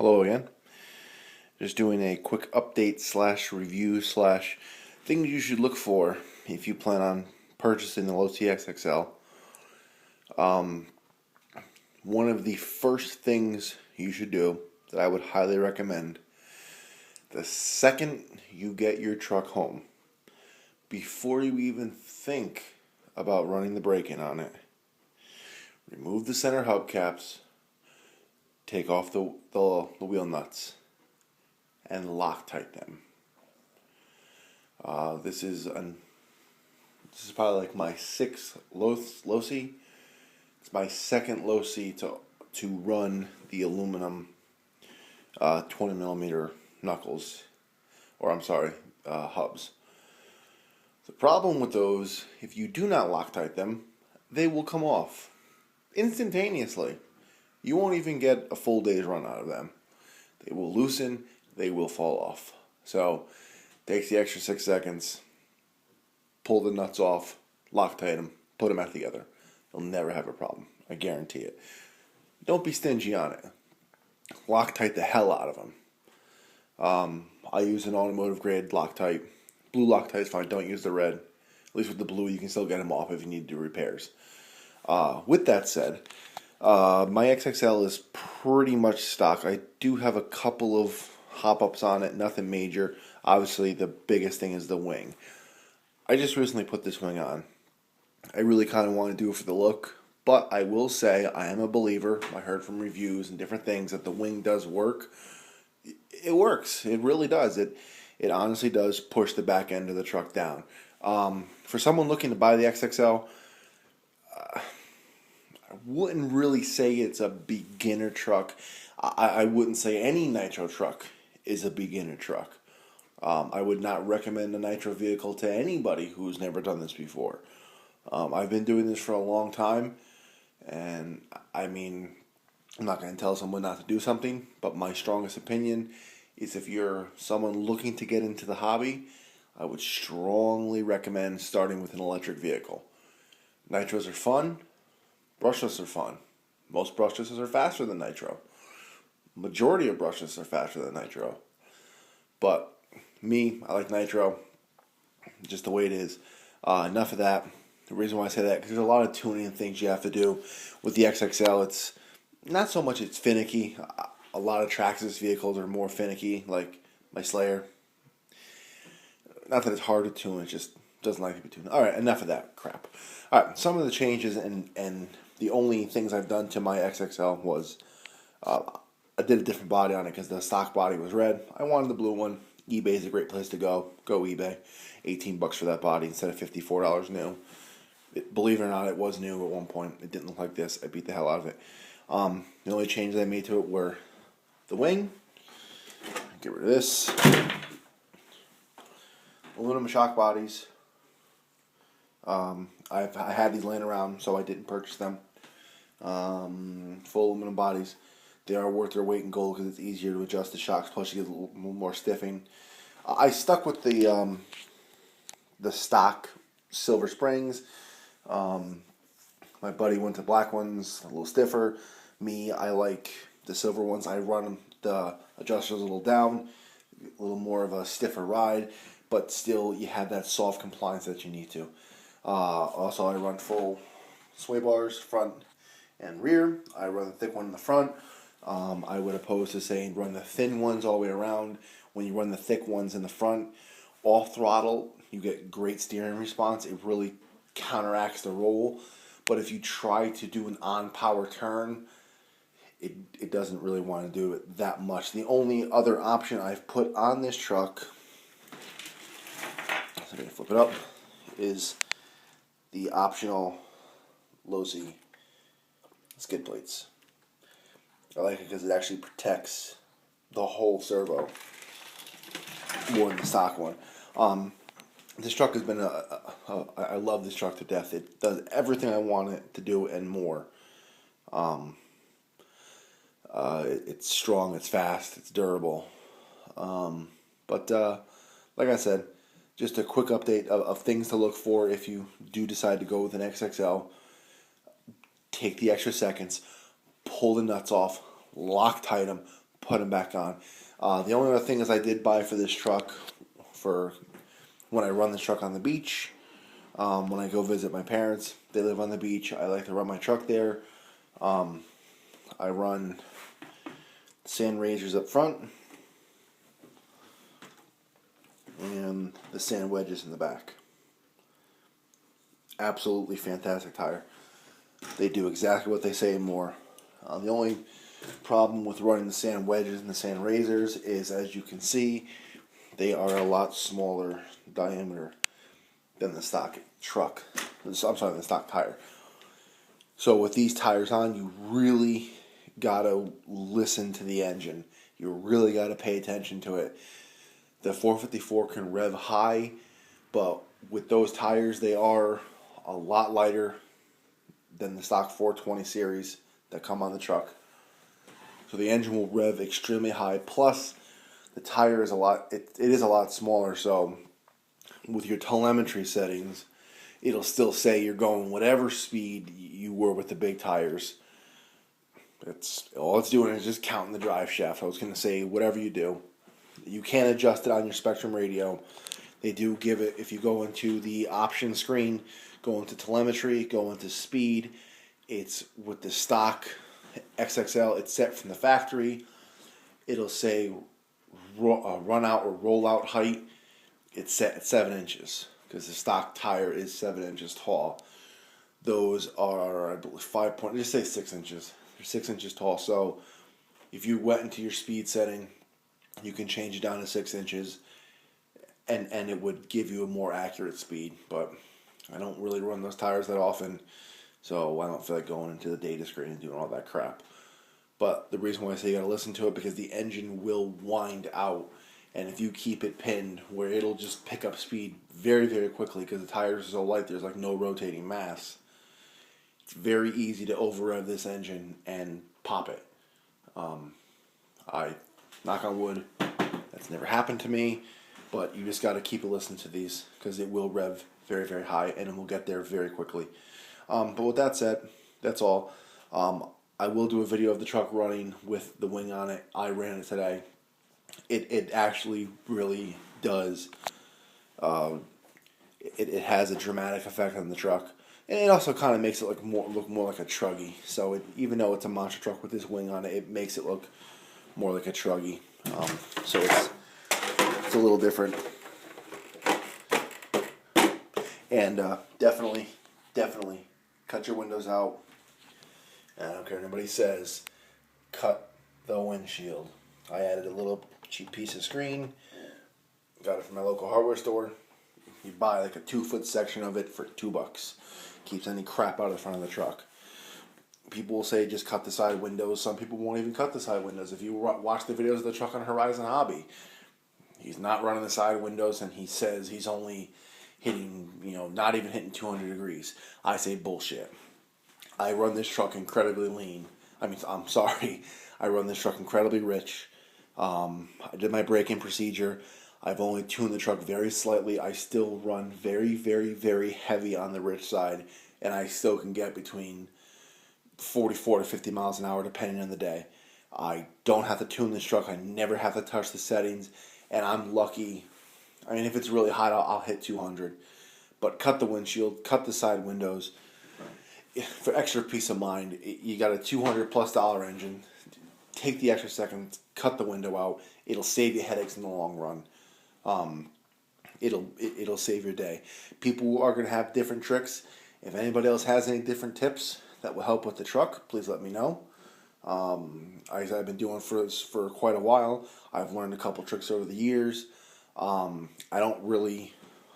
Hello again. Just doing a quick update slash review slash things you should look for if you plan on purchasing the Losi XXL. One of the first things you should do that I would highly recommend, the second you get your truck home, before you even think about running the brake-in on it, remove the center hubcaps, take off the wheel nuts, and Loctite them. This is probably like my sixth Losi. It's my second Losi to run the aluminum 20 millimeter knuckles, or I'm sorry, hubs. The problem with those, if you do not Loctite them, they will come off instantaneously. You won't even get a full day's run out of them. They will loosen, they will fall off. So, takes the extra 6 seconds, pull the nuts off, Loctite them, put them back together. You'll never have a problem. I guarantee it. Don't be stingy on it. Loctite the hell out of them. I use an automotive grade Loctite. Blue Loctite is fine. Don't use the red. At least with the blue, you can still get them off if you need to do repairs. With that said, my XXL is pretty much stock. I do have a couple of hop-ups on it, nothing major. Obviously, the biggest thing is the wing. I just recently put this wing on. I really kind of want to do it for the look, but I will say I am a believer. I heard from reviews and different things that the wing does work. It works. It really does. It honestly does push the back end of the truck down. For someone looking to buy the XXL, I wouldn't really say it's a beginner truck. I wouldn't say any nitro truck is a beginner truck. I would not recommend a nitro vehicle to anybody who's never done this before. I've been doing this for a long time, and I mean, I'm not going to tell someone not to do something, but my strongest opinion is if you're someone looking to get into the hobby, I would strongly recommend starting with an electric vehicle. Nitros are fun. Brushless are fun. Most brushlesses are faster than nitro. Majority of brushless are faster than nitro. But me, I like nitro. Just the way it is. Enough of that. The reason why I say that, because there's a lot of tuning and things you have to do. With the XXL, it's not so much it's finicky. A lot of Traxxas vehicles are more finicky, like my Slayer. Not that it's hard to tune, it just doesn't like to be tuned. Alright, enough of that crap. Alright, some of the changes and the only things I've done to my XXL was I did a different body on it because the stock body was red. I wanted the blue one. eBay is a great place to go. Go eBay. $18 for that body instead of $54 new. Believe it or not, it was new at one point. It didn't look like this. I beat the hell out of it. The only changes I made to it were the wing. Get rid of this. Aluminum shock bodies. I had these laying around, so I didn't purchase them. Full aluminum bodies. They are worth their weight in gold because it's easier to adjust the shocks. Plus, you get a little more stiffing. I stuck with the stock silver springs. My buddy went to black ones, a little stiffer. Me, I like the silver ones. I run the adjusters a little down, a little more of a stiffer ride, but still you have that soft compliance that you need to. Also, I run full sway bars, front and rear. I run the thick one in the front. I would oppose to saying run the thin ones all the way around. When you run the thick ones in the front, off throttle, you get great steering response. It really counteracts the roll. But if you try to do an on-power turn, it doesn't really want to do it that much. The only other option I've put on this truck, so I'm going to flip it up, is the optional Losi skid plates. I like it because it actually protects the whole servo more than the stock one. This truck has been I love this truck to death. It does everything I want it to do and more. It's strong, it's fast, it's durable. But like I said, just a quick update of things to look for if you do decide to go with an XXL. Take the extra seconds, pull the nuts off, Loctite them, put them back on. The only other thing is I did buy for this truck for when I run this truck on the beach. When I go visit my parents, they live on the beach. I like to run my truck there. I run sand razors up front and the sand wedges in the back. Absolutely fantastic tire. They do exactly what they say and more. The only problem with running the sand wedges and the sand razors is, as you can see, they are a lot smaller diameter than the stock truck. I'm sorry, the stock tire. So with these tires on, you really gotta listen to the engine. You really gotta pay attention to it. The 454 can rev high, but with those tires, they are a lot lighter than the stock 420 series that come on the truck. So the engine will rev extremely high. Plus, the tire is it is a lot smaller. So with your telemetry settings, it'll still say you're going whatever speed you were with the big tires. All it's doing is just counting the drive shaft. I was going to say whatever you do. You can adjust it on your Spectrum radio. They do give it, if you go into the option screen, go into telemetry, go into speed. It's with the stock XXL, it's set from the factory. It'll say run out or roll out height. It's set at 7 inches because the stock tire is 7 inches tall. Those are, I believe, just say 6 inches. They're 6 inches tall. So if you went into your speed setting, you can change it down to 6 inches, and it would give you a more accurate speed. But I don't really run those tires that often, so I don't feel like going into the data screen and doing all that crap. But the reason why I say you gotta listen to it, because the engine will wind out, and if you keep it pinned where it'll just pick up speed very, very quickly because the tires are so light, there's like no rotating mass. It's very easy to over rev this engine and pop it. I knock on wood, that's never happened to me, but you just got to keep a listen to these because it will rev very, very high and it will get there very quickly. But with that said, that's all. I will do a video of the truck running with the wing on it. I ran it today. It actually really does. It has a dramatic effect on the truck. And it also kind of makes it look more like a truggy. So even though it's a monster truck with this wing on it, it makes it look more like a truggy. So it's a little different. And definitely cut your windows out. And I don't care what anybody says, cut the windshield. I added a little cheap piece of screen. Got it from my local hardware store. You buy like a 2-foot section of it for $2. Keeps any crap out of the front of the truck. People will say just cut the side windows. Some people won't even cut the side windows. If you watch the videos of the truck on Horizon Hobby, he's not running the side windows, and he says he's only hitting, not even hitting 200 degrees. I say bullshit. I run this truck incredibly lean. I run this truck incredibly rich. I did my braking procedure. I've only tuned the truck very slightly. I still run very, very, very heavy on the rich side, and I still can get between 44 to 50 miles an hour depending on the day. I don't have to tune this truck. I never have to touch the settings, and I'm lucky. If it's really hot, I'll hit 200. But cut the windshield, cut the side windows. For extra peace of mind, you got a $200+ engine. Take the extra second, cut the window out. It'll save you headaches in the long run. It'll save your day. People are going to have different tricks. If anybody else has any different tips that will help with the truck, please let me know. I've been doing for quite a while. I've learned a couple tricks over the years. I don't really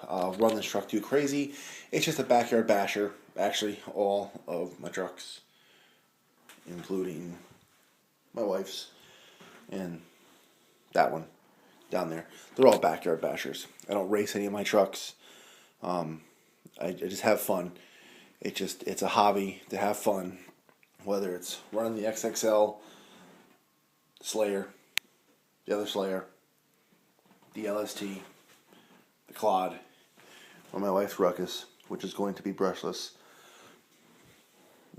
run this truck too crazy. It's just a backyard basher. Actually, all of my trucks, including my wife's and that one down there, they're all backyard bashers. I don't race any of my trucks. I just have fun. It's a hobby to have fun, whether it's running the XXL Slayer, the other Slayer, the LST, the Clod, or my wife's Ruckus, which is going to be brushless.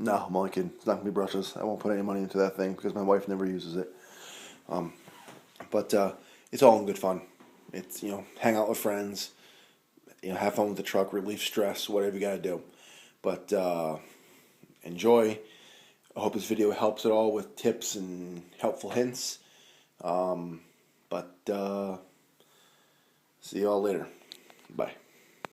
No, I'm only kidding. It's not going to be brushless. I won't put any money into that thing because my wife never uses it. But it's all in good fun. It's, hang out with friends, have fun with the truck, relieve stress, whatever you gotta do. But enjoy. I hope this video helps at all with tips and helpful hints. But see y'all later. Bye.